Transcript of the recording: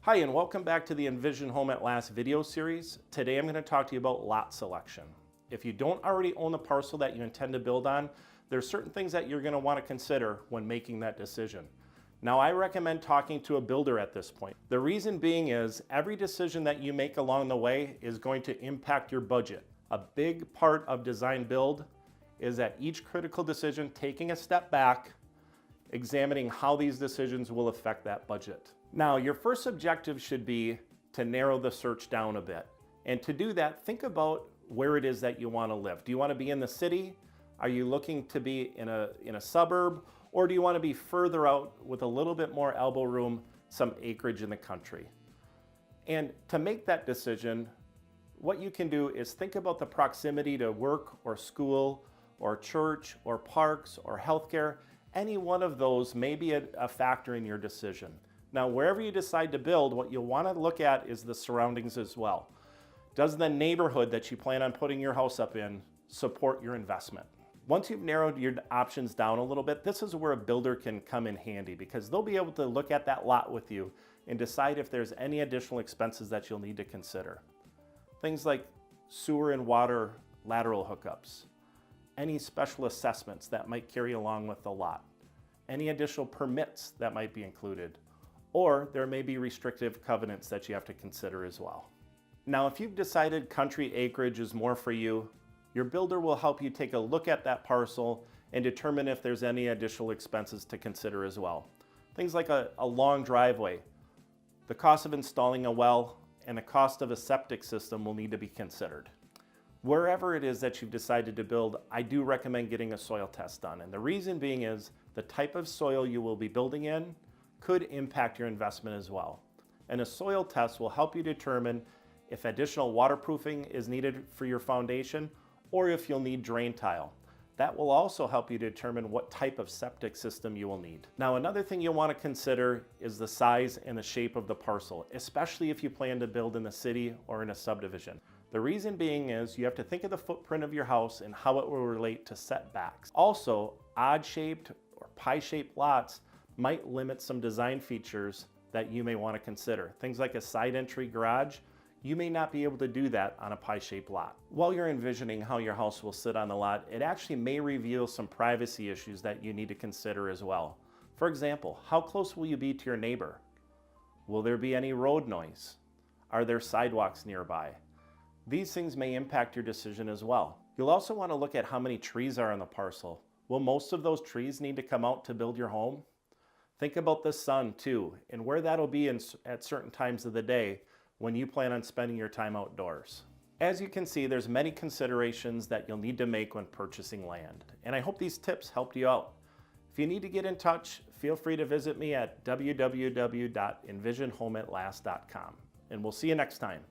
Hi, and welcome back to the Envision Home at Last video series. Today I'm going to talk to you about lot selection. If you don't already own the parcel that you intend to build on, there's certain things that you're going to want to consider when making that decision. Now, I recommend talking to a builder at this point. The reason being is every decision that you make along the way is going to impact your budget. A big part of design build is at each critical decision, taking a step back, examining how these decisions will affect that budget. Now, your first objective should be to narrow the search down a bit. And to do that, think about where it is that you want to live. Do you want to be in the city? Are you looking to be in a suburb? Or do you want to be further out with a little bit more elbow room, some acreage in the country? And to make that decision, what you can do is think about the proximity to work or school or church or parks or healthcare. Any one of those may be a factor in your decision. Now, wherever you decide to build, what you'll want to look at is the surroundings as well. Does the neighborhood that you plan on putting your house up in support your investment? Once you've narrowed your options down a little bit, this is where a builder can come in handy because they'll be able to look at that lot with you and decide if there's any additional expenses that you'll need to consider. Things like sewer and water lateral hookups, any special assessments that might carry along with the lot, any additional permits that might be included, or there may be restrictive covenants that you have to consider as well. Now, if you've decided country acreage is more for you, your builder will help you take a look at that parcel and determine if there's any additional expenses to consider as well. Things like a long driveway, the cost of installing a well, and the cost of a septic system will need to be considered. Wherever it is that you've decided to build, I do recommend getting a soil test done. And the reason being is the type of soil you will be building in could impact your investment as well. And a soil test will help you determine if additional waterproofing is needed for your foundation or if you'll need drain tile. That will also help you determine what type of septic system you will need. Now, another thing you'll want to consider is the size and the shape of the parcel, especially if you plan to build in the city or in a subdivision. The reason being is you have to think of the footprint of your house and how it will relate to setbacks. Also, odd-shaped or pie-shaped lots might limit some design features that you may want to consider. Things like a side entry garage, you may not be able to do that on a pie-shaped lot. While you're envisioning how your house will sit on the lot, it actually may reveal some privacy issues that you need to consider as well. For example, how close will you be to your neighbor? Will there be any road noise? Are there sidewalks nearby? These things may impact your decision as well. You'll also want to look at how many trees are on the parcel. Will most of those trees need to come out to build your home? Think about the sun too, and where that'll be at certain times of the day when you plan on spending your time outdoors. As you can see, there's many considerations that you'll need to make when purchasing land, and I hope these tips helped you out. If you need to get in touch, feel free to visit me at www.envisionhomeatlast.com, and we'll see you next time.